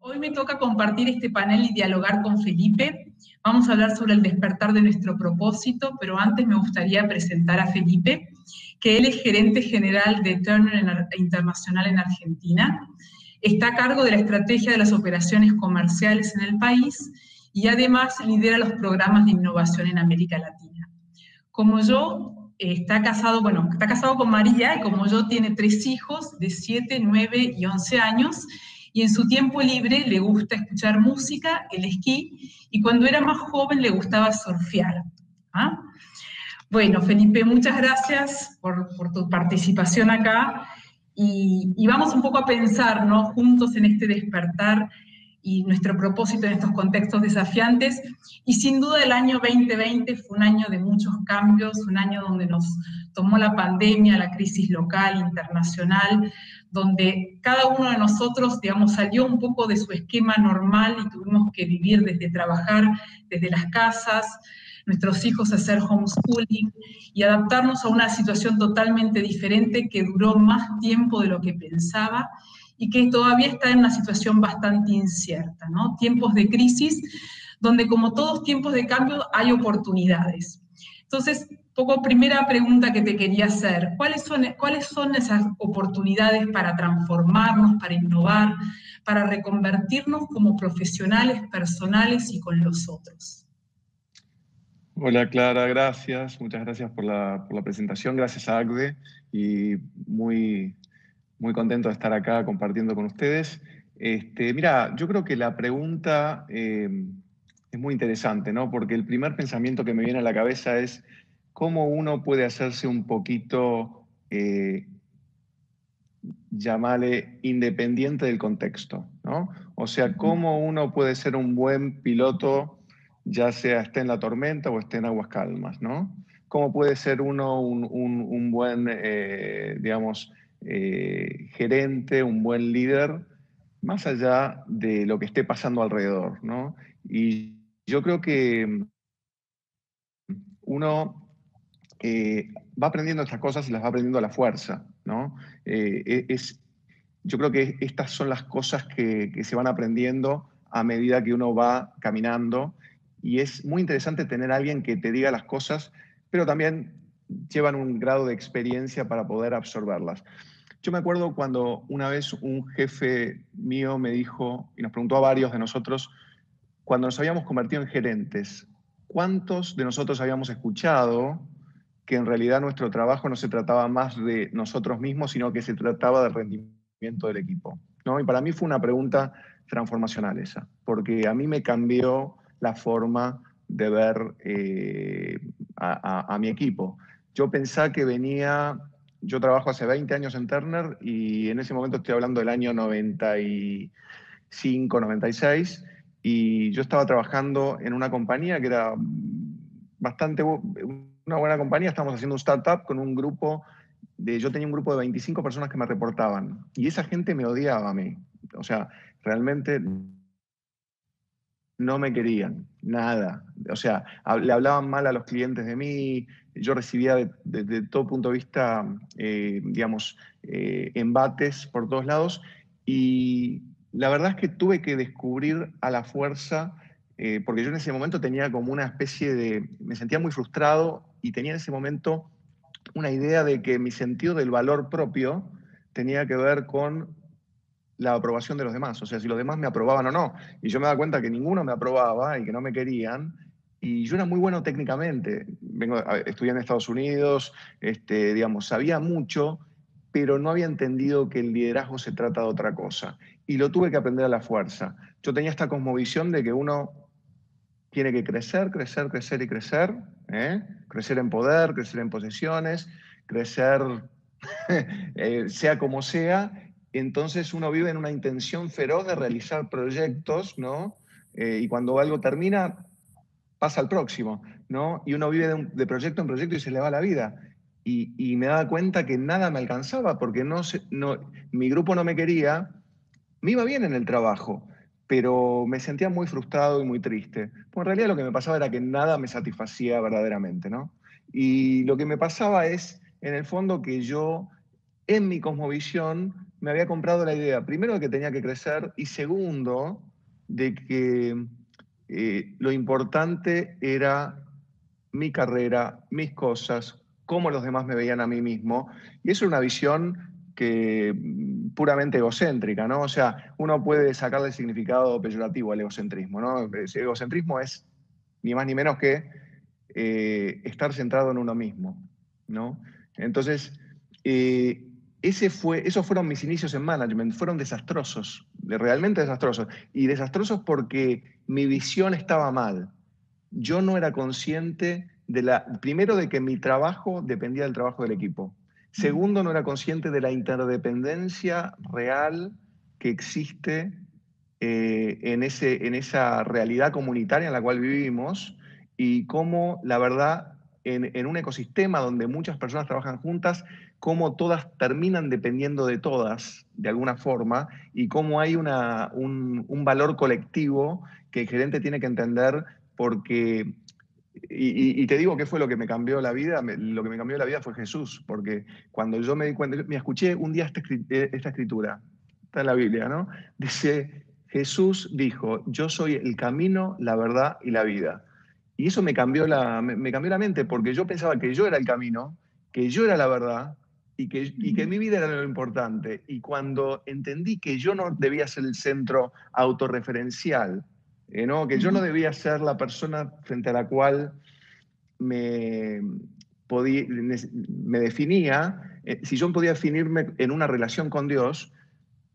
Hoy me toca compartir este panel y dialogar con Felipe. Vamos a hablar sobre el despertar de nuestro propósito, pero antes me gustaría presentar a Felipe, que él es gerente general de Turner Internacional en Argentina. Está a cargo de la estrategia de las operaciones comerciales en el país y además lidera los programas de innovación en América Latina. Como yo, está casado con María, y como yo tiene 3 hijos de 7, 9 y 11 años, y en su tiempo libre le gusta escuchar música, el esquí, y cuando era más joven le gustaba surfear. ¿Ah? Bueno, Felipe, muchas gracias por tu participación acá, y vamos un poco a pensar, ¿no?, juntos en este despertar y nuestro propósito en estos contextos desafiantes. Y sin duda el año 2020 fue un año de muchos cambios, un año donde nos tomó la pandemia, la crisis local, internacional, donde cada uno de nosotros, digamos, salió un poco de su esquema normal y tuvimos que vivir desde trabajar desde las casas, nuestros hijos hacer homeschooling y adaptarnos a una situación totalmente diferente que duró más tiempo de lo que pensaba y que todavía está en una situación bastante incierta, ¿no? Tiempos de crisis, donde como todos tiempos de cambio hay oportunidades. Entonces, primera pregunta que te quería hacer, ¿cuáles son esas oportunidades para transformarnos, para innovar, para reconvertirnos como profesionales, personales y con los otros? Hola Clara, gracias. Muchas gracias por la presentación. Gracias a ACDE y muy contento de estar acá compartiendo con ustedes. Mira, yo creo que la pregunta es muy interesante, ¿no? Porque el primer pensamiento que me viene a la cabeza es cómo uno puede hacerse un poquito, llamarle, independiente del contexto, ¿no? O sea, cómo uno puede ser un buen piloto, ya sea esté en la tormenta o esté en aguas calmas, ¿no? Cómo puede ser uno un buen, digamos, gerente, un buen líder, más allá de lo que esté pasando alrededor, ¿no? Y yo creo que uno va aprendiendo estas cosas y las va aprendiendo a la fuerza, ¿no? Yo creo que estas son las cosas que se van aprendiendo a medida que uno va caminando, y es muy interesante tener a alguien que te diga las cosas, pero también llevan un grado de experiencia para poder absorberlas. Yo me acuerdo cuando una vez un jefe mío me dijo, y nos preguntó a varios de nosotros, cuando nos habíamos convertido en gerentes, ¿cuántos de nosotros habíamos escuchado que en realidad nuestro trabajo no se trataba más de nosotros mismos, sino que se trataba del rendimiento del equipo, ¿no? Y para mí fue una pregunta transformacional esa, porque a mí me cambió la forma de ver a mi equipo. Yo pensaba que yo trabajo hace 20 años en Turner y en ese momento estoy hablando del año 95, 96, y yo estaba trabajando en una compañía que era una buena compañía. Estábamos haciendo un startup con un grupo yo tenía un grupo de 25 personas que me reportaban, y esa gente me odiaba a mí. O sea, realmente no me querían, nada. O sea, le hablaban mal a los clientes de mí. Yo recibía de todo punto de vista, digamos, embates por todos lados, y la verdad es que tuve que descubrir a la fuerza, porque yo en ese momento tenía como una especie me sentía muy frustrado, y tenía en ese momento una idea de que mi sentido del valor propio tenía que ver con la aprobación de los demás, o sea, si los demás me aprobaban o no. Y yo me daba cuenta que ninguno me aprobaba y que no me querían, y yo era muy bueno técnicamente. Estudié en Estados Unidos, digamos, sabía mucho, pero no había entendido que el liderazgo se trata de otra cosa. Y lo tuve que aprender a la fuerza. Yo tenía esta cosmovisión de que uno tiene que crecer, crecer, crecer y crecer, ¿eh? Crecer en poder, crecer en posesiones, crecer sea como sea. Entonces uno vive en una intención feroz de realizar proyectos, ¿no? Y cuando algo termina, pasa al próximo, ¿no? Y uno vive de proyecto en proyecto y se le va la vida. Y me daba cuenta que nada me alcanzaba porque mi grupo no me quería. Me iba bien en el trabajo, pero me sentía muy frustrado y muy triste. Pues en realidad lo que me pasaba era que nada me satisfacía verdaderamente, ¿no? Y lo que me pasaba es, en el fondo, que yo, en mi cosmovisión, me había comprado la idea, primero, de que tenía que crecer y segundo, de que lo importante era mi carrera, mis cosas, cómo los demás me veían a mí mismo. Y eso es una visión que puramente egocéntrica, ¿no? O sea, uno puede sacarle significado peyorativo al egocentrismo, ¿no? El egocentrismo es ni más ni menos que estar centrado en uno mismo, ¿no? Entonces, esos fueron mis inicios en management, fueron desastrosos, realmente desastrosos. Y desastrosos porque mi visión estaba mal. Yo no era consciente primero, de que mi trabajo dependía del trabajo del equipo. Segundo, no era consciente de la interdependencia real que existe en esa realidad comunitaria en la cual vivimos y cómo, la verdad, en un ecosistema donde muchas personas trabajan juntas, cómo todas terminan dependiendo de todas, de alguna forma, y cómo hay un valor colectivo que el gerente tiene que entender porque... Y te digo qué fue lo que me cambió la vida. Lo que me cambió la vida fue Jesús, porque cuando yo me di cuenta, me escuché un día esta escritura, está en la Biblia, ¿no? Dice, Jesús dijo, yo soy el camino, la verdad y la vida. Y eso me cambió me cambió la mente, porque yo pensaba que yo era el camino, que yo era la verdad y que mi vida era lo importante. Y cuando entendí que yo no debía ser el centro autorreferencial, ¿no? Que yo no debía ser la persona frente a la cual me, me definía, si yo podía definirme en una relación con Dios,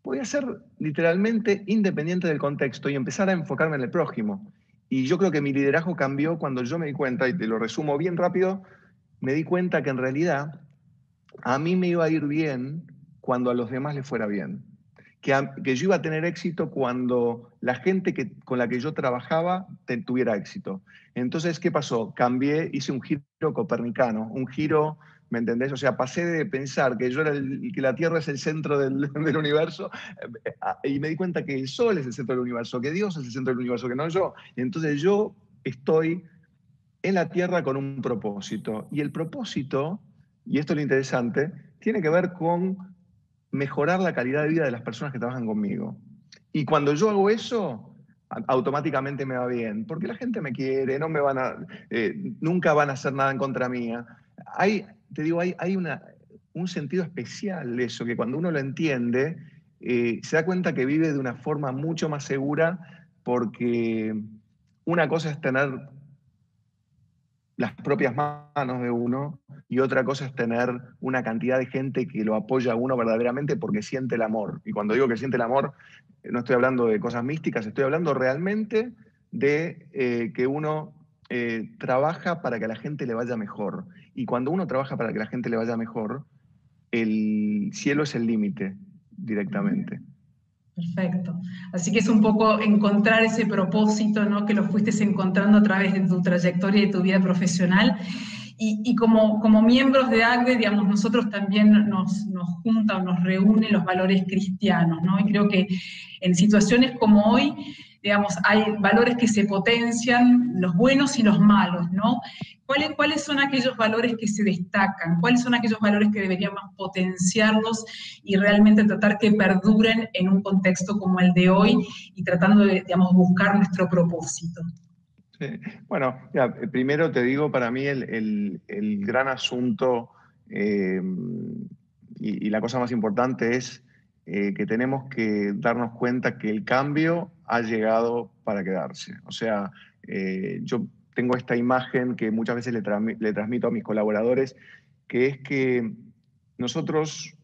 podía ser literalmente independiente del contexto y empezar a enfocarme en el prójimo. Y yo creo que mi liderazgo cambió cuando yo me di cuenta, y te lo resumo bien rápido, me di cuenta que en realidad a mí me iba a ir bien cuando a los demás les fuera bien. Que yo iba a tener éxito cuando la gente con la que yo trabajaba tuviera éxito. Entonces, ¿qué pasó? Cambié, hice un giro copernicano, un giro, ¿me entendés? O sea, pasé de pensar que yo era que la Tierra es el centro del universo y me di cuenta que el Sol es el centro del universo, que Dios es el centro del universo, que no yo. Entonces yo estoy en la Tierra con un propósito. Y el propósito, y esto es lo interesante, tiene que ver con mejorar la calidad de vida de las personas que trabajan conmigo. Y cuando yo hago eso, automáticamente me va bien, porque la gente me quiere, no me van nunca van a hacer nada en contra mía. Te digo, hay un sentido especial de eso, que cuando uno lo entiende, se da cuenta que vive de una forma mucho más segura, porque una cosa es tener las propias manos de uno y otra cosa es tener una cantidad de gente que lo apoya a uno verdaderamente porque siente el amor. Y cuando digo que siente el amor, no estoy hablando de cosas místicas, estoy hablando realmente de que uno trabaja para que a la gente le vaya mejor. Y cuando uno trabaja para que a la gente le vaya mejor, el cielo es el límite directamente. Perfecto. Así que es un poco encontrar ese propósito, ¿no? Que lo fuiste encontrando a través de tu trayectoria y de tu vida profesional. Y como miembros de ACDE, digamos, nosotros también nos junta o nos reúnen los valores cristianos, ¿no? Y creo que en situaciones como hoy, digamos, hay valores que se potencian, los buenos y los malos, ¿no? ¿Cuáles son aquellos valores que se destacan? ¿Cuáles son aquellos valores que deberíamos potenciarlos y realmente tratar que perduren en un contexto como el de hoy y tratando de, digamos, buscar nuestro propósito? Sí. Bueno, ya, primero te digo, para mí el gran asunto y la cosa más importante es que tenemos que darnos cuenta que el cambio ha llegado para quedarse. O sea, yo tengo esta imagen que muchas veces le transmito a mis colaboradores, que es que nosotros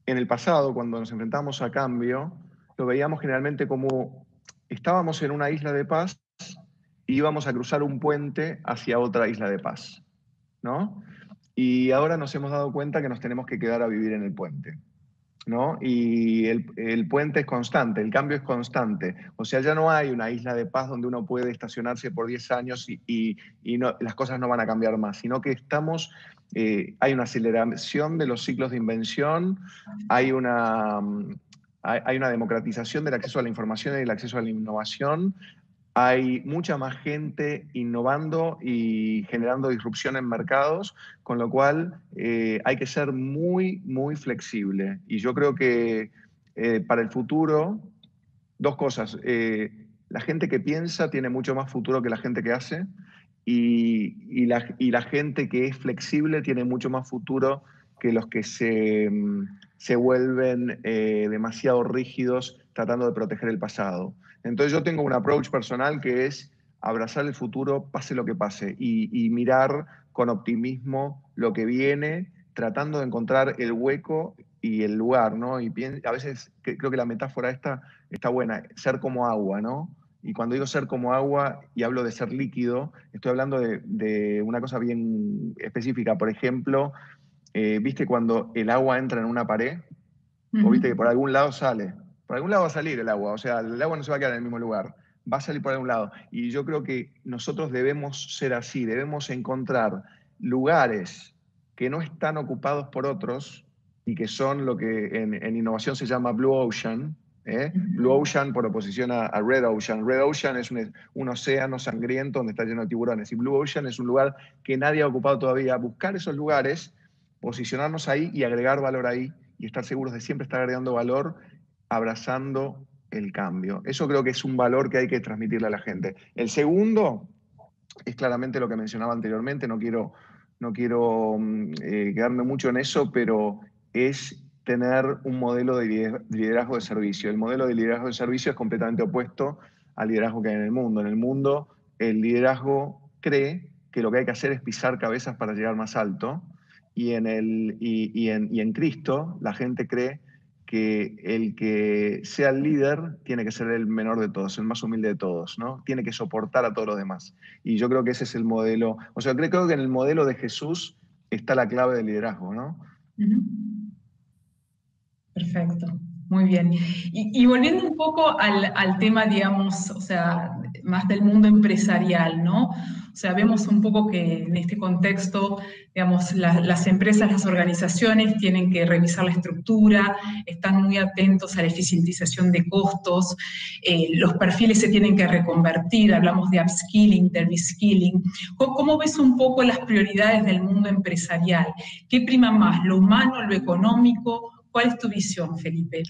en el pasado, cuando nos enfrentamos a cambio, lo veíamos generalmente como estábamos en una isla de paz y íbamos a cruzar un puente hacia otra isla de paz, ¿no? Y ahora nos hemos dado cuenta que nos tenemos que quedar a vivir en el puente, ¿no? Y el puente es constante, el cambio es constante. O sea, ya no hay una isla de paz donde uno puede estacionarse por 10 años y las cosas no van a cambiar más, sino que hay una aceleración de los ciclos de invención, hay una democratización del acceso a la información y el acceso a la innovación. Hay mucha más gente innovando y generando disrupción en mercados, con lo cual hay que ser muy, muy flexible. Y yo creo que para el futuro, dos cosas. La gente que piensa tiene mucho más futuro que la gente que hace, y la gente que es flexible tiene mucho más futuro que los que se vuelven demasiado rígidos tratando de proteger el pasado. Entonces yo tengo un approach personal que es abrazar el futuro, pase lo que pase, y mirar con optimismo lo que viene, tratando de encontrar el hueco y el lugar, ¿no? Y a veces creo que la metáfora esta está buena, ser como agua, ¿no? Y cuando digo ser como agua y hablo de ser líquido, estoy hablando de una cosa bien específica. Por ejemplo, ¿viste cuando el agua entra en una pared? O viste que por algún lado sale. Por algún lado va a salir el agua, o sea, el agua no se va a quedar en el mismo lugar, va a salir por algún lado. Y yo creo que nosotros debemos ser así, debemos encontrar lugares que no están ocupados por otros y que son lo que en innovación se llama Blue Ocean. Blue Ocean por oposición a Red Ocean. Red Ocean es un océano sangriento donde está lleno de tiburones, y Blue Ocean es un lugar que nadie ha ocupado todavía. Buscar esos lugares, posicionarnos ahí y agregar valor ahí, y estar seguros de siempre estar agregando valor, abrazando el cambio. Eso creo que es un valor que hay que transmitirle a la gente. El segundo es claramente lo que mencionaba anteriormente, no quiero quedarme mucho en eso, pero es tener un modelo de liderazgo de servicio. El modelo de liderazgo de servicio es completamente opuesto al liderazgo que hay en el mundo. En el mundo, el liderazgo cree que lo que hay que hacer es pisar cabezas para llegar más alto, y en Cristo la gente cree que el que sea el líder tiene que ser el menor de todos, el más humilde de todos, ¿no? Tiene que soportar a todos los demás. Y yo creo que ese es el modelo, o sea, creo que en el modelo de Jesús está la clave del liderazgo, ¿no? Perfecto, muy bien. Y volviendo un poco al tema, digamos, o sea, más del mundo empresarial, ¿no? O sea, vemos un poco que en este contexto, digamos, las empresas, las organizaciones tienen que revisar la estructura, están muy atentos a la eficientización de costos, los perfiles se tienen que reconvertir, hablamos de upskilling, de reskilling. ¿Cómo ves un poco las prioridades del mundo empresarial? ¿Qué prima más, lo humano, lo económico? ¿Cuál es tu visión, Felipe?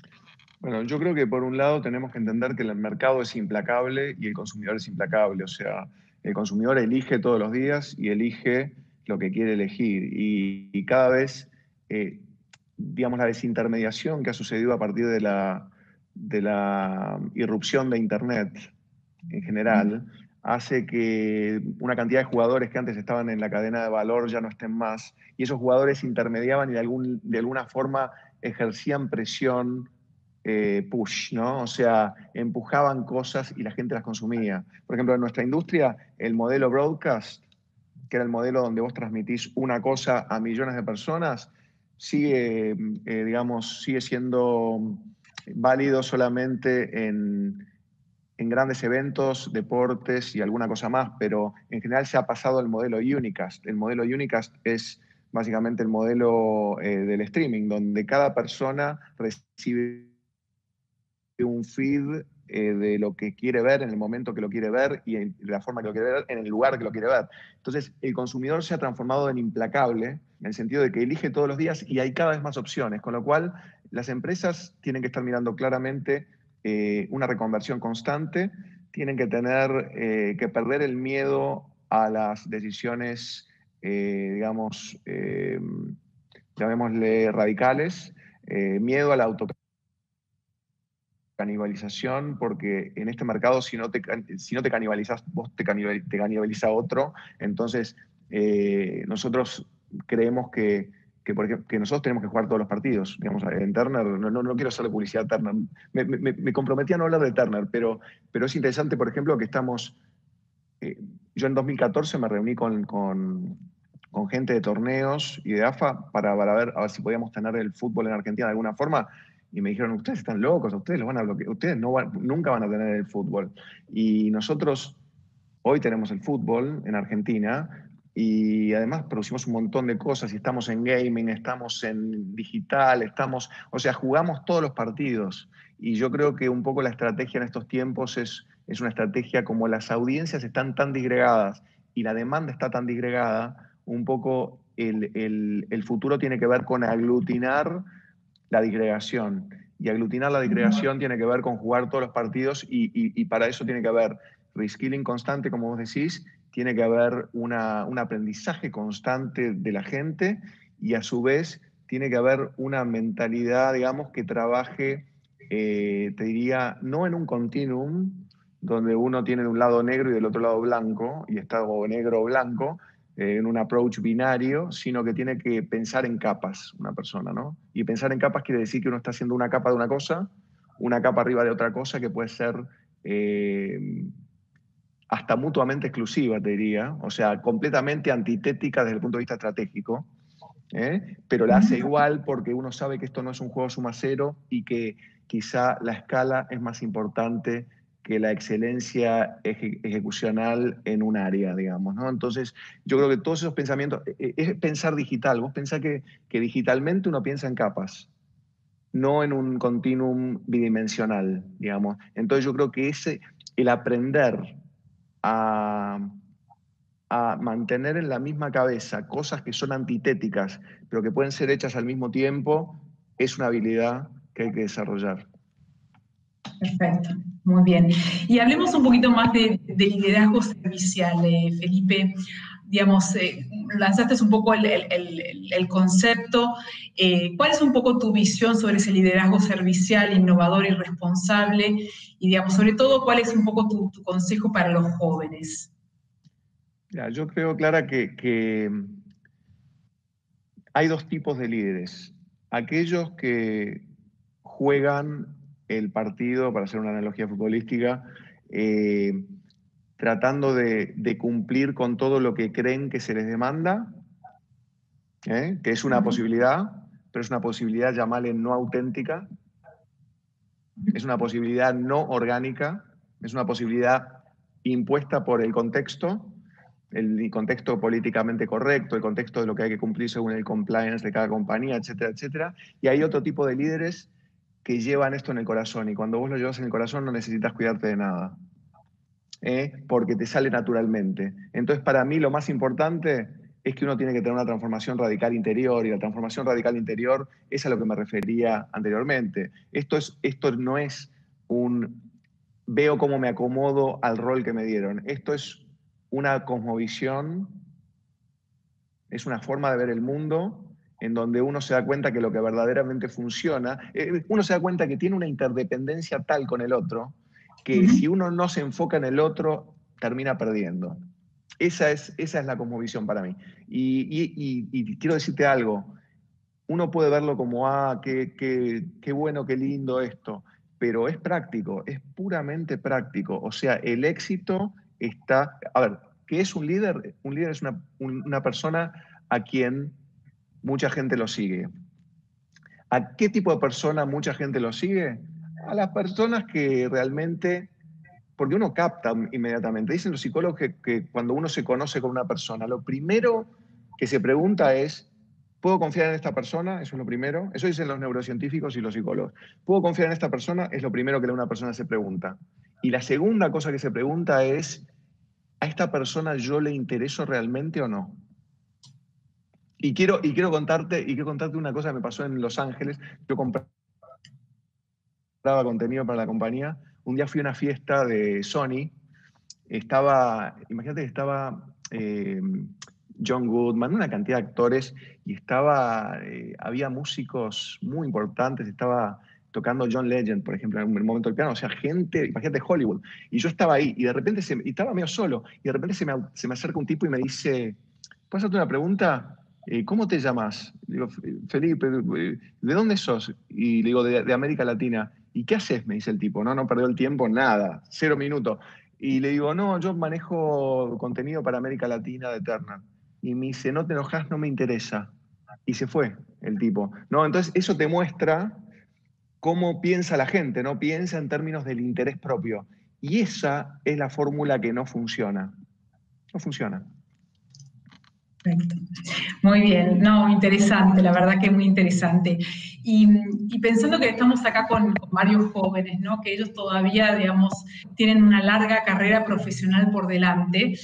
Bueno, yo creo que por un lado tenemos que entender que el mercado es implacable y el consumidor es implacable. O sea, el consumidor elige todos los días y elige lo que quiere elegir. Y cada vez, digamos, la desintermediación que ha sucedido a partir de la irrupción de Internet en general, hace que una cantidad de jugadores que antes estaban en la cadena de valor ya no estén más. Y esos jugadores intermediaban y de alguna forma ejercían presión, push, ¿no? O sea, empujaban cosas y la gente las consumía. Por ejemplo, en nuestra industria, el modelo broadcast, que era el modelo donde vos transmitís una cosa a millones de personas, sigue siendo válido solamente en grandes eventos, deportes y alguna cosa más, pero en general se ha pasado al modelo unicast. El modelo unicast es básicamente el modelo del streaming, donde cada persona recibe un feed de lo que quiere ver en el momento que lo quiere ver y de la forma que lo quiere ver, en el lugar que lo quiere ver. Entonces, el consumidor se ha transformado en implacable, en el sentido de que elige todos los días y hay cada vez más opciones, con lo cual las empresas tienen que estar mirando claramente una reconversión constante, tienen que tener que perder el miedo a las decisiones, digamos, llamémosle radicales, miedo a la canibalización, porque en este mercado si no te canibalizas, vos te canibaliza otro. Entonces, nosotros creemos que nosotros tenemos que jugar todos los partidos. Digamos, en Turner, no quiero hacerle publicidad a Turner, me comprometí a no hablar de Turner, pero es interesante, por ejemplo, que yo en 2014 me reuní con gente de torneos y de AFA para ver a ver si podíamos tener el fútbol en Argentina de alguna forma. Y me dijeron, ustedes están locos, ustedes los van a bloquear, ustedes nunca van a tener el fútbol. Y nosotros hoy tenemos el fútbol en Argentina, y además producimos un montón de cosas, y estamos en gaming, estamos en digital, o sea, jugamos todos los partidos. Y yo creo que un poco la estrategia en estos tiempos es una estrategia, como las audiencias están tan disgregadas y la demanda está tan disgregada, un poco el futuro tiene que ver con aglutinar la disgregación. Y aglutinar la disgregación tiene que ver con jugar todos los partidos y para eso tiene que haber reskilling constante, como vos decís, tiene que haber un aprendizaje constante de la gente y a su vez tiene que haber una mentalidad, digamos, que trabaje, te diría, no en un continuum, donde uno tiene de un lado negro y del otro lado blanco, y está o negro o blanco, en un approach binario, sino que tiene que pensar en capas una persona, ¿no? Y pensar en capas quiere decir que uno está haciendo una capa de una cosa, una capa arriba de otra cosa que puede ser hasta mutuamente exclusiva, te diría, o sea, completamente antitética desde el punto de vista estratégico, pero la hace igual porque uno sabe que esto no es un juego suma cero y que quizá la escala es más importante que la excelencia ejecucional en un área, digamos, ¿no? Entonces, yo creo que todos esos pensamientos, es pensar digital. Vos pensás que digitalmente uno piensa en capas, no en un continuum bidimensional, digamos. Entonces, yo creo que el aprender a mantener en la misma cabeza cosas que son antitéticas, pero que pueden ser hechas al mismo tiempo, es una habilidad que hay que desarrollar. Perfecto, muy bien. Y hablemos un poquito más de liderazgo servicial, Felipe. Digamos, lanzaste un poco el concepto. ¿Cuál es un poco tu visión sobre ese liderazgo servicial, innovador y responsable? Y, digamos, sobre todo, ¿cuál es un poco tu consejo para los jóvenes? Ya, yo creo, Clara, que hay dos tipos de líderes. Aquellos que juegan el partido, para hacer una analogía futbolística, tratando de cumplir con todo lo que creen que se les demanda, que es una posibilidad, pero es una posibilidad, llamarle no auténtica, es una posibilidad no orgánica, es una posibilidad impuesta por el contexto políticamente correcto, el contexto de lo que hay que cumplir según el compliance de cada compañía, etcétera, etcétera. Y hay otro tipo de líderes que llevan esto en el corazón, y cuando vos lo llevas en el corazón no necesitas cuidarte de nada, porque te sale naturalmente. Entonces, para mí lo más importante es que uno tiene que tener una transformación radical interior, y la transformación radical interior es a lo que me refería anteriormente. Esto no es veo cómo me acomodo al rol que me dieron. Esto es una cosmovisión, es una forma de ver el mundo en donde uno se da cuenta que lo que verdaderamente funciona, uno se da cuenta que tiene una interdependencia tal con el otro, que si uno no se enfoca en el otro, termina perdiendo. Esa es la cosmovisión para mí. Y quiero decirte algo, uno puede verlo como, qué bueno, qué lindo esto, pero es práctico, es puramente práctico. O sea, el éxito está... A ver, ¿qué es un líder? Un líder es una persona a quien mucha gente lo sigue. ¿A qué tipo de persona mucha gente lo sigue? A las personas que realmente... Porque uno capta inmediatamente. Dicen los psicólogos que cuando uno se conoce con una persona, lo primero que se pregunta es, ¿puedo confiar en esta persona? Eso es lo primero. Eso dicen los neurocientíficos y los psicólogos. ¿Puedo confiar en esta persona? Es lo primero que una persona se pregunta. Y la segunda cosa que se pregunta es, ¿a esta persona yo le intereso realmente o no? Y quiero contarte una cosa que me pasó en Los Ángeles. Yo compraba contenido para la compañía. Un día fui a una fiesta de Sony. Imagínate que estaba John Goodman, una cantidad de actores, y había músicos muy importantes. Estaba tocando John Legend, por ejemplo, en un momento del piano. O sea, gente, imagínate Hollywood. Y yo estaba ahí, y de repente estaba medio solo, y de repente se me acerca un tipo y me dice, ¿puedo hacerte una pregunta? ¿Cómo te llamas? Le digo, Felipe, ¿de dónde sos? Y le digo, de América Latina. ¿Y qué haces? Me dice el tipo. No perdió el tiempo, nada, 0 minutos. Y le digo, no, yo manejo contenido para América Latina de Turner. Y me dice, no te enojas, no me interesa. Y se fue el tipo. No, entonces eso te muestra cómo piensa la gente, ¿no? Piensa en términos del interés propio. Y esa es la fórmula que no funciona. No funciona. Perfecto. Muy bien, no, interesante, la verdad que es muy interesante. Y pensando que estamos acá con varios jóvenes, ¿no? Que ellos todavía, digamos, tienen una larga carrera profesional por delante,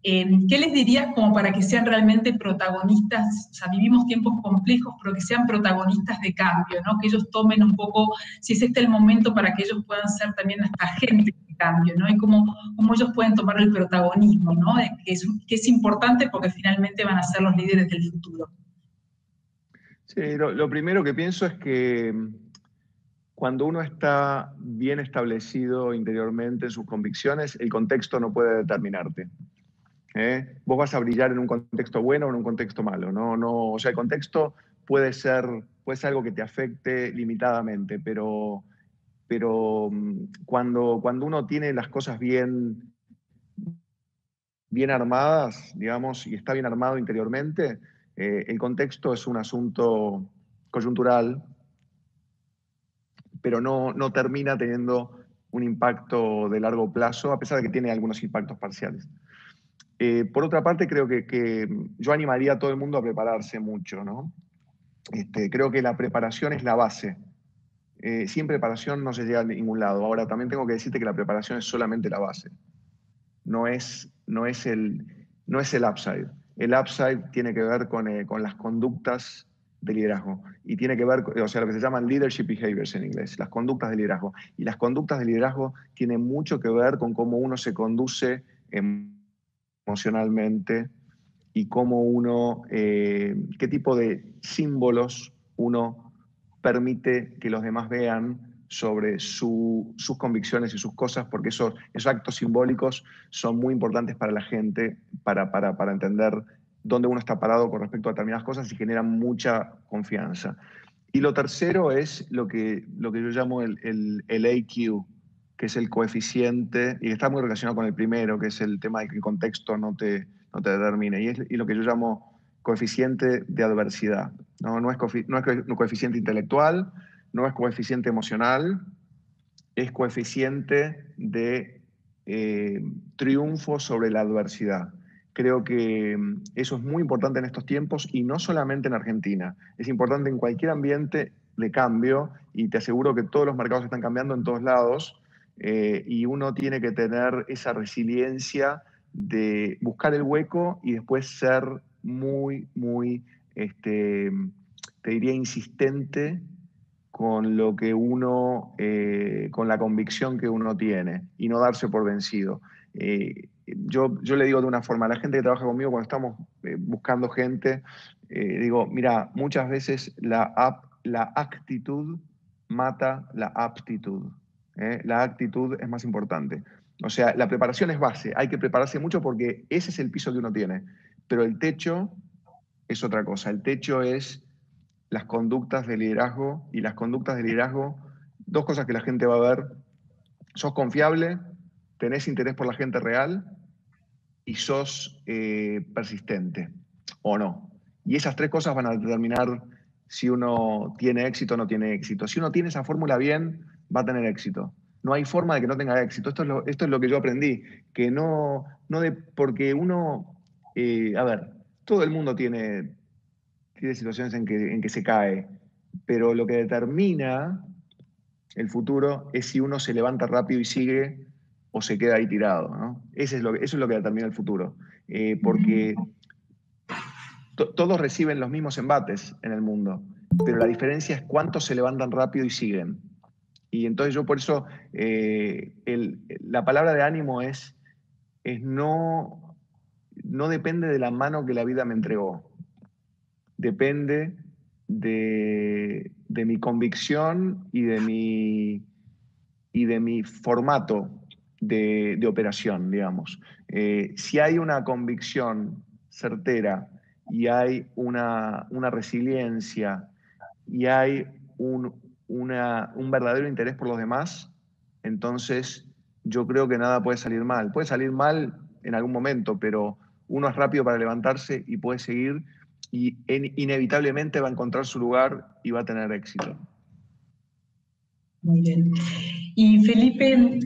¿Qué les dirías como para que sean realmente protagonistas? O sea, vivimos tiempos complejos, pero que sean protagonistas de cambio, ¿no? Que ellos tomen un poco, si es este el momento para que ellos puedan ser también hasta agentes de cambio, ¿no? Y cómo ellos pueden tomar el protagonismo, ¿no? Que es importante porque finalmente van a ser los líderes del futuro. Sí, lo primero que pienso es que cuando uno está bien establecido interiormente en sus convicciones, el contexto no puede determinarte. Vos vas a brillar en un contexto bueno o en un contexto malo. O sea, el contexto puede ser algo que te afecte limitadamente, pero cuando uno tiene las cosas bien armadas, digamos, y está bien armado interiormente, el contexto es un asunto coyuntural, pero no termina teniendo un impacto de largo plazo, a pesar de que tiene algunos impactos parciales. Por otra parte, creo que yo animaría a todo el mundo a prepararse mucho, ¿no? Creo que la preparación es la base. Sin preparación no se llega a ningún lado. Ahora, también tengo que decirte que la preparación es solamente la base. No es el upside. El upside tiene que ver con las conductas de liderazgo. Y tiene que ver, o sea, lo que se llaman leadership behaviors en inglés, las conductas de liderazgo. Y las conductas de liderazgo tienen mucho que ver con cómo uno se conduce emocionalmente y cómo uno, qué tipo de símbolos uno permite que los demás vean sobre sus convicciones y sus cosas, porque esos actos simbólicos son muy importantes para la gente, para entender dónde uno está parado con respecto a determinadas cosas y generan mucha confianza. Y lo tercero es lo que yo llamo el AQ, que es el coeficiente, y está muy relacionado con el primero, que es el tema de que el contexto no te determine, y lo que yo llamo coeficiente de adversidad. No es coeficiente intelectual, no es coeficiente emocional, es coeficiente de triunfo sobre la adversidad. Creo que eso es muy importante en estos tiempos y no solamente en Argentina. Es importante en cualquier ambiente de cambio y te aseguro que todos los mercados están cambiando en todos lados y uno tiene que tener esa resiliencia de buscar el hueco y después ser muy, te diría, insistente con lo que uno, con la convicción que uno tiene y no darse por vencido. Yo le digo de una forma, a la gente que trabaja conmigo cuando estamos buscando gente, digo, mira, muchas veces la actitud mata la aptitud. La actitud es más importante. O sea, la preparación es base, hay que prepararse mucho porque ese es el piso que uno tiene, pero el techo es otra cosa. El techo es las conductas de liderazgo, y las conductas de liderazgo, dos cosas que la gente va a ver: sos confiable, tenés interés por la gente real y sos persistente o no. Y esas tres cosas van a determinar si uno tiene éxito o no tiene éxito. Si uno tiene esa fórmula bien, va a tener éxito. No hay forma de que no tenga éxito. Esto es lo que yo aprendí, que porque uno, a ver, todo el mundo tiene situaciones en que se cae, pero lo que determina el futuro es si uno se levanta rápido y sigue o se queda ahí tirado, ¿no? Eso es lo que determina el futuro, porque todos reciben los mismos embates en el mundo, pero la diferencia es cuántos se levantan rápido y siguen. Y entonces yo por eso, la palabra de ánimo es no depende de la mano que la vida me entregó, depende de mi convicción y de mi formato de operación, digamos. Si hay una convicción certera y hay una resiliencia y hay un verdadero interés por los demás, entonces yo creo que nada puede salir mal. Puede salir mal en algún momento, pero uno es rápido para levantarse y puede seguir y inevitablemente va a encontrar su lugar y va a tener éxito. Muy bien. Y Felipe,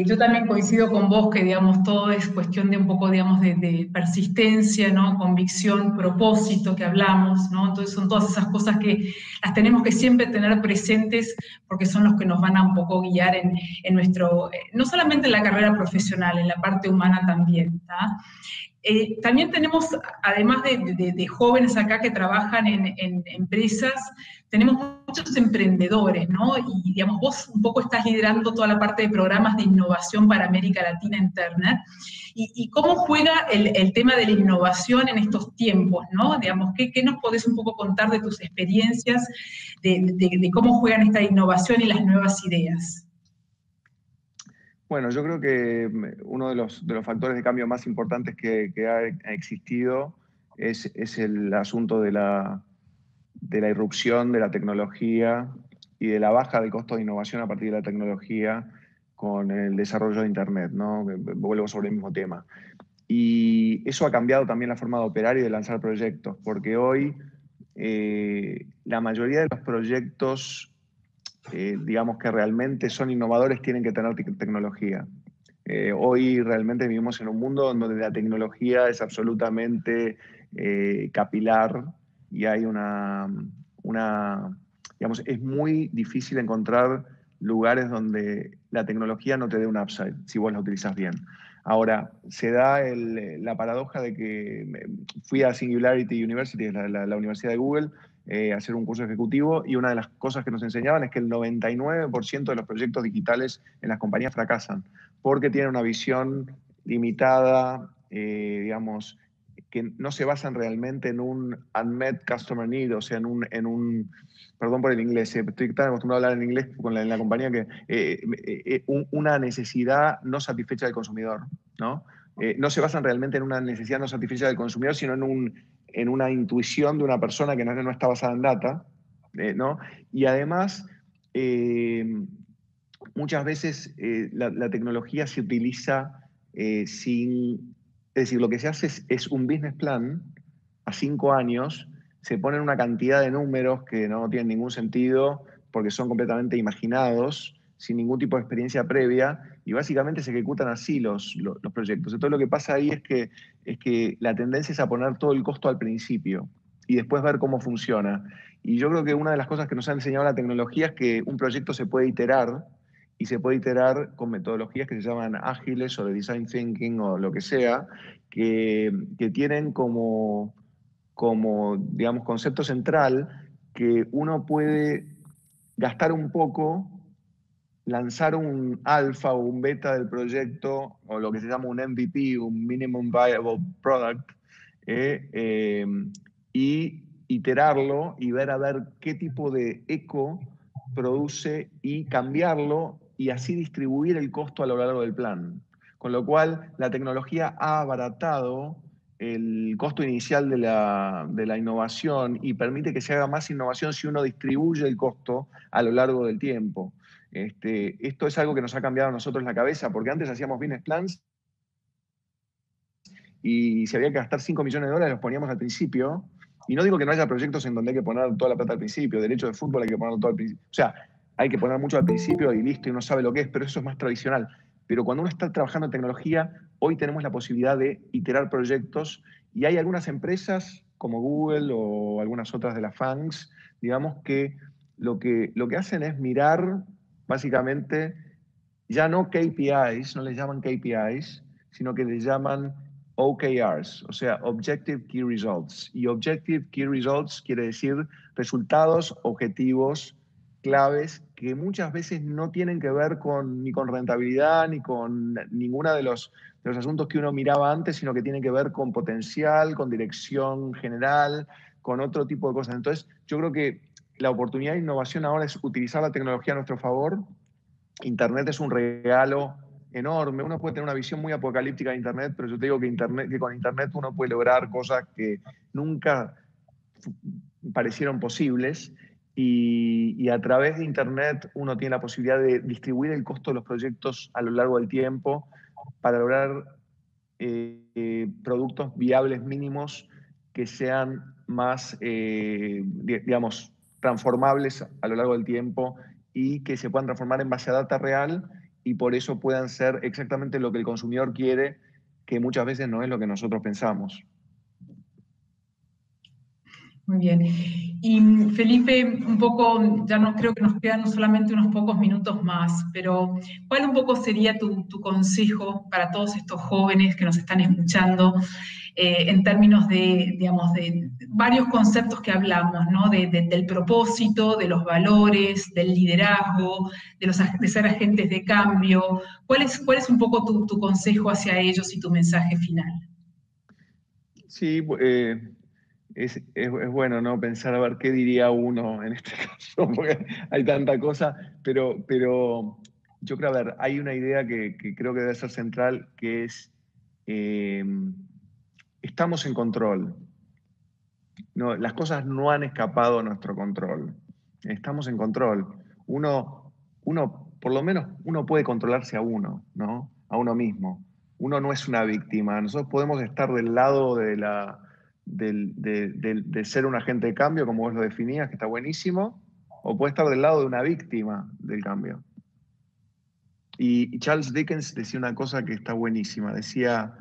yo también coincido con vos que, digamos, todo es cuestión de un poco, digamos, de persistencia, ¿no? Convicción, propósito que hablamos, ¿no? Entonces son todas esas cosas que las tenemos que siempre tener presentes porque son los que nos van a un poco guiar en nuestro, no solamente en la carrera profesional, en la parte humana también, ¿tá? También tenemos, además de jóvenes acá que trabajan en empresas, tenemos muchos emprendedores, ¿no? Y, digamos, vos un poco estás liderando toda la parte de programas de innovación para América Latina en Turner. ¿Y cómo juega el tema de la innovación en estos tiempos, ¿no? Digamos, ¿qué nos podés un poco contar de tus experiencias, de cómo juegan esta innovación y las nuevas ideas? Bueno, yo creo que uno de los factores de cambio más importantes que ha existido es el asunto de la irrupción de la tecnología y de la baja del costo de innovación a partir de la tecnología con el desarrollo de Internet, ¿no? Vuelvo sobre el mismo tema. Y eso ha cambiado también la forma de operar y de lanzar proyectos, porque hoy la mayoría de los proyectos digamos que realmente son innovadores, tienen que tener tecnología. Hoy realmente vivimos en un mundo donde la tecnología es absolutamente capilar y hay digamos, es muy difícil encontrar lugares donde la tecnología no te dé un upside, si vos la utilizas bien. Ahora, se da la paradoja de que fui a Singularity University, la universidad de Google, hacer un curso ejecutivo, y una de las cosas que nos enseñaban es que el 99% de los proyectos digitales en las compañías fracasan porque tienen una visión limitada, digamos, que no se basan realmente en un unmet customer need, o sea, perdón por el inglés, estoy tan acostumbrado a hablar en inglés en la compañía que una necesidad no satisfecha del consumidor, ¿no? No se basan realmente en una necesidad no satisfecha del consumidor, sino en una intuición de una persona que no está basada en data, ¿no? Y además, muchas veces la tecnología se utiliza sin... Es decir, lo que se hace es un business plan a 5 años, se ponen una cantidad de números que no tienen ningún sentido porque son completamente imaginados, sin ningún tipo de experiencia previa, y básicamente se ejecutan así los proyectos. Entonces lo que pasa ahí es que la tendencia es a poner todo el costo al principio y después ver cómo funciona. Y yo creo que una de las cosas que nos ha enseñado la tecnología es que un proyecto se puede iterar, y se puede iterar con metodologías que se llaman ágiles o de design thinking o lo que sea, que tienen como, digamos, concepto central que uno puede gastar un poco, lanzar un alfa o un beta del proyecto, o lo que se llama un MVP, un Minimum Viable Product, y iterarlo y ver a ver qué tipo de eco produce y cambiarlo y así distribuir el costo a lo largo del plan. Con lo cual, la tecnología ha abaratado el costo inicial de la innovación y permite que se haga más innovación si uno distribuye el costo a lo largo del tiempo. Esto es algo que nos ha cambiado a nosotros la cabeza, porque antes hacíamos business plans y si había que gastar 5 millones de dólares los poníamos al principio. Y no digo que no haya proyectos en donde hay que poner toda la plata al principio, derecho de fútbol hay que ponerlo todo al principio. O sea, hay que poner mucho al principio y listo, y uno sabe lo que es, pero eso es más tradicional. Pero cuando uno está trabajando en tecnología, hoy tenemos la posibilidad de iterar proyectos, y hay algunas empresas como Google o algunas otras de las FANGs, digamos, que lo que hacen es mirar básicamente ya no KPIs, no les llaman KPIs, sino que les llaman OKRs, o sea, Objective Key Results. Y Objective Key Results quiere decir resultados objetivos claves que muchas veces no tienen que ver ni con rentabilidad ni con ninguna de los asuntos que uno miraba antes, sino que tienen que ver con potencial, con dirección general, con otro tipo de cosas. Entonces, yo creo que la oportunidad de innovación ahora es utilizar la tecnología a nuestro favor. Internet es un regalo enorme. Uno puede tener una visión muy apocalíptica de Internet, pero yo te digo que con Internet uno puede lograr cosas que nunca parecieron posibles, y a través de Internet uno tiene la posibilidad de distribuir el costo de los proyectos a lo largo del tiempo para lograr productos viables mínimos que sean más, digamos, transformables a lo largo del tiempo y que se puedan transformar en base a data real y por eso puedan ser exactamente lo que el consumidor quiere, que muchas veces no es lo que nosotros pensamos. Muy bien. Y Felipe, un poco, ya no creo que nos quedan solamente unos pocos minutos más, pero ¿cuál un poco sería tu consejo para todos estos jóvenes que nos están escuchando en términos de, digamos, de varios conceptos que hablamos, ¿no? Del propósito, de los valores, del liderazgo, de ser agentes de cambio? ¿Cuál es un poco tu consejo hacia ellos y tu mensaje final? Sí, es bueno, ¿no? Pensar a ver qué diría uno en este caso, porque hay tanta cosa, pero yo creo, a ver, hay una idea que creo que debe ser central, que es, estamos en control. No, las cosas no han escapado a nuestro control. Estamos en control. Por lo menos, uno puede controlarse a uno, ¿no? A uno mismo. Uno no es una víctima. Nosotros podemos estar del lado de ser un agente de cambio, como vos lo definías, que está buenísimo, o puede estar del lado de una víctima del cambio. Y Charles Dickens decía una cosa que está buenísima. Decía,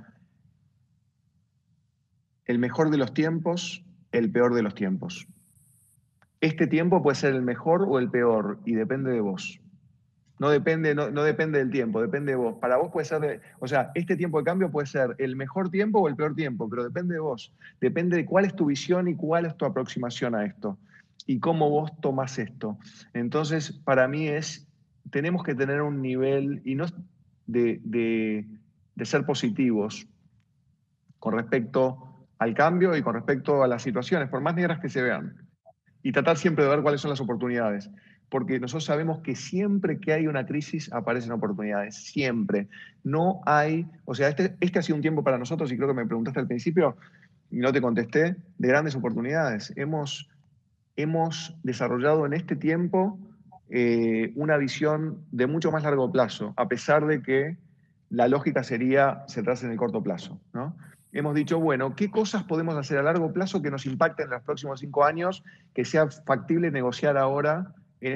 el mejor de los tiempos, el peor de los tiempos. Este tiempo puede ser el mejor o el peor y depende de vos. No depende del tiempo, depende de vos. Para vos puede ser, o sea, este tiempo de cambio puede ser el mejor tiempo o el peor tiempo, pero depende de vos. Depende de cuál es tu visión y cuál es tu aproximación a esto y cómo vos tomás esto. Entonces, para mí tenemos que tener un nivel y no de ser positivos con respecto al cambio y con respecto a las situaciones, por más negras que se vean. Y tratar siempre de ver cuáles son las oportunidades. Porque nosotros sabemos que siempre que hay una crisis aparecen oportunidades, siempre. No hay, o sea, este ha sido un tiempo para nosotros, y creo que me preguntaste al principio, y no te contesté, de grandes oportunidades. Hemos desarrollado en este tiempo una visión de mucho más largo plazo, a pesar de que la lógica sería centrarse en el corto plazo, ¿no? Hemos dicho, bueno, ¿qué cosas podemos hacer a largo plazo que nos impacten en los próximos 5 años, que sea factible negociar ahora en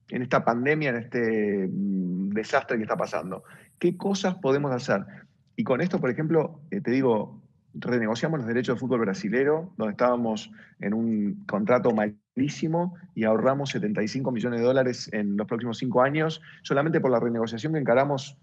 esta pandemia, en este desastre que está pasando? ¿Qué cosas podemos hacer? Y con esto, por ejemplo, te digo, renegociamos los derechos de fútbol brasilero, donde estábamos en un contrato malísimo y ahorramos 75 millones de dólares en los próximos 5 años, solamente por la renegociación que encaramos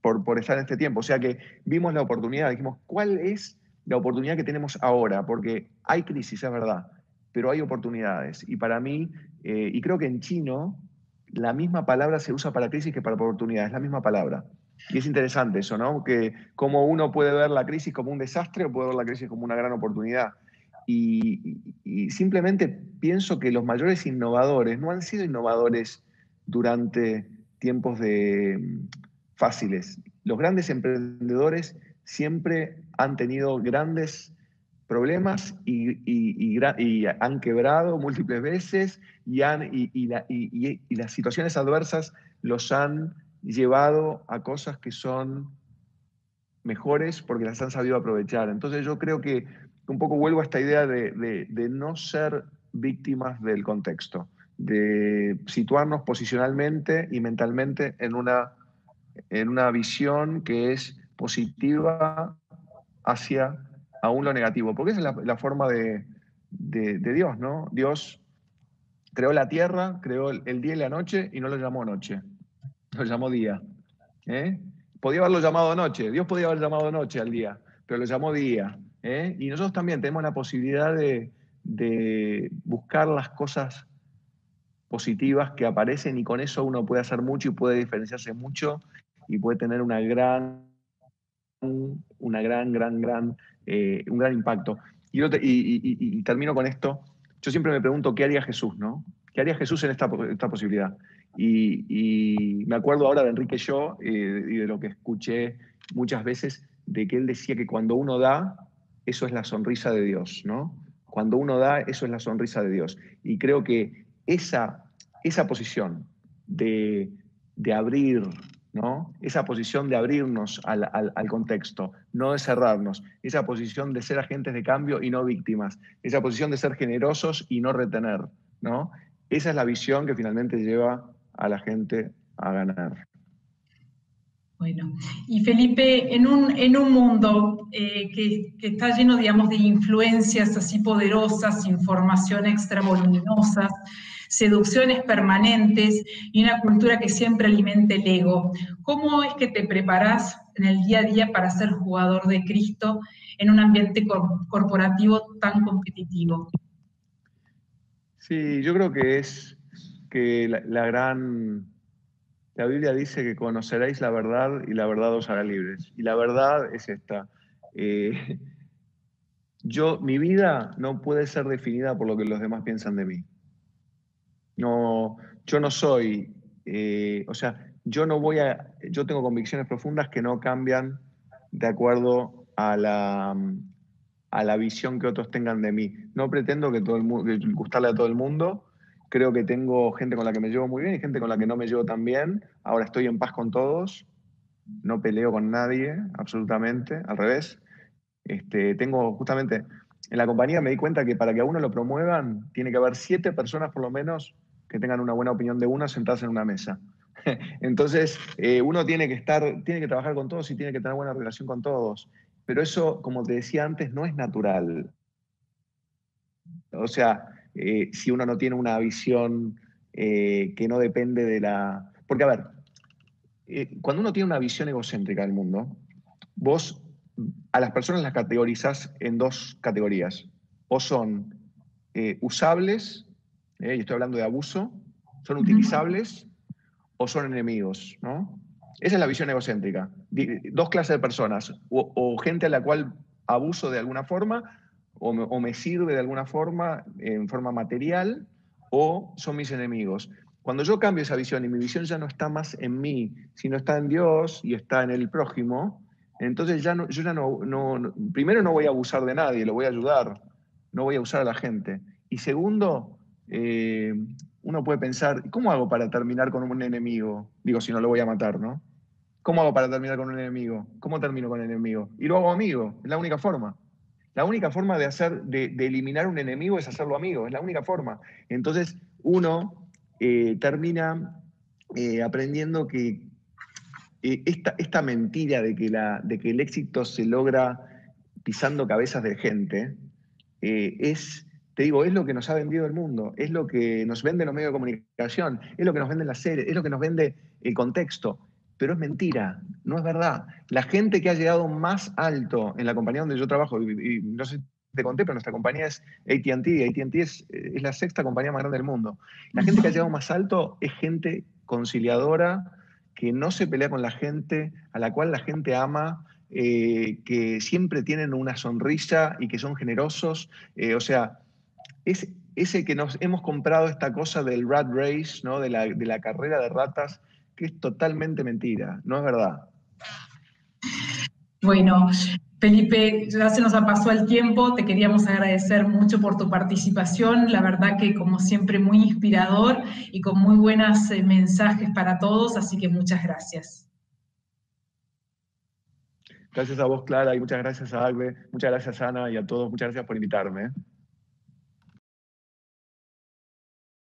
por estar en este tiempo. O sea que vimos la oportunidad, dijimos, ¿cuál es la oportunidad que tenemos ahora? Porque hay crisis, es verdad, pero hay oportunidades. Y para mí, y creo que en chino, la misma palabra se usa para crisis que para oportunidades, la misma palabra. Y es interesante eso, ¿no? Que como uno puede ver la crisis como un desastre o puede ver la crisis como una gran oportunidad. Y simplemente pienso que los mayores innovadores no han sido innovadores durante tiempos fáciles. Los grandes emprendedores siempre han tenido grandes problemas y han quebrado múltiples veces y las situaciones adversas los han llevado a cosas que son mejores porque las han sabido aprovechar. Entonces yo creo que un poco vuelvo a esta idea de no ser víctimas del contexto, de situarnos posicionalmente y mentalmente en una visión que es positiva hacia aún lo negativo, porque esa es la forma de Dios, ¿no? Dios creó la tierra, creó el día y la noche y no lo llamó noche, lo llamó día. ¿Eh? Podía haberlo llamado noche, Dios podía haber llamado noche al día, pero lo llamó día. Y nosotros también tenemos la posibilidad de buscar las cosas positivas que aparecen y con eso uno puede hacer mucho y puede diferenciarse mucho y puede tener un gran impacto. Y termino con esto. Yo siempre me pregunto, ¿qué haría Jesús, no? ¿Qué haría Jesús en esta posibilidad? Y me acuerdo ahora de Enrique Yo y de lo que escuché muchas veces, de que él decía que cuando uno da, eso es la sonrisa de Dios, ¿no? Cuando uno da, eso es la sonrisa de Dios. Y creo que esa posición de abrir, ¿no? Esa posición de abrirnos al contexto, no de cerrarnos, esa posición de ser agentes de cambio y no víctimas, esa posición de ser generosos y no retener, ¿no? esa es la visión que finalmente lleva a la gente a ganar. Bueno, y Felipe, en un mundo que está lleno, digamos, de influencias así poderosas, información extravoluminosa, seducciones permanentes y una cultura que siempre alimenta el ego, ¿cómo es que te preparás en el día a día para ser jugador de Cristo en un ambiente corporativo tan competitivo? Sí, yo creo que es que la Biblia dice que conoceréis la verdad y la verdad os hará libres. Y la verdad es esta. Eh, mi vida no puede ser definida por lo que los demás piensan de mí. No, yo no soy, o sea, yo tengo convicciones profundas que no cambian de acuerdo a la visión que otros tengan de mí. No pretendo que gustarle a todo el mundo. Creo que tengo gente con la que me llevo muy bien y gente con la que no me llevo tan bien. Ahora estoy en paz con todos. No peleo con nadie, absolutamente. Al revés. Tengo justamente, en la compañía me di cuenta que para que a uno lo promuevan, tiene que haber 7 personas por lo menos que tengan una buena opinión de uno sentadas en una mesa. Entonces, uno tiene que trabajar con todos y tiene que tener buena relación con todos. Pero eso, como te decía antes, no es natural. O sea, si uno no tiene una visión que no depende de la... Porque, a ver, cuando uno tiene una visión egocéntrica del mundo, vos a las personas las categorizás en 2 categorías. O son usables, y estoy hablando de abuso, son utilizables o son enemigos, ¿no? Esa es la visión egocéntrica. 2 clases de personas, o gente a la cual abuso de alguna forma, o me sirve de alguna forma, en forma material, o son mis enemigos. Cuando yo cambio esa visión y mi visión ya no está más en mí, sino está en Dios y está en el prójimo, entonces yo ya primero no voy a abusar de nadie, lo voy a ayudar, no voy a usar a la gente. Y segundo, uno puede pensar, ¿cómo hago para terminar con un enemigo? Digo, si no lo voy a matar, ¿no? ¿Cómo hago para terminar con un enemigo? ¿Cómo termino con el enemigo? Y lo hago amigo, es la única forma. La única forma de eliminar un enemigo es hacerlo amigo, es la única forma. Entonces uno termina aprendiendo que esta mentira de que el éxito se logra pisando cabezas de gente, te digo, es lo que nos ha vendido el mundo, es lo que nos venden los medios de comunicación, es lo que nos venden las series, es lo que nos vende el contexto. Pero es mentira, no es verdad. La gente que ha llegado más alto en la compañía donde yo trabajo, y no sé si te conté, pero nuestra compañía es AT&T. AT&T es la 6ª compañía más grande del mundo. La gente que ha llegado más alto es gente conciliadora, que no se pelea con la gente, a la cual la gente ama, que siempre tienen una sonrisa y que son generosos. O sea, es ese que nos hemos comprado esta cosa del rat race, ¿no? de la carrera de ratas, que es totalmente mentira, no es verdad. Bueno, Felipe, ya se nos ha pasado el tiempo, te queríamos agradecer mucho por tu participación, la verdad que como siempre muy inspirador y con muy buenos mensajes para todos, así que muchas gracias. Gracias a vos, Clara, y muchas gracias a Agbe, muchas gracias, Ana, y a todos, muchas gracias por invitarme.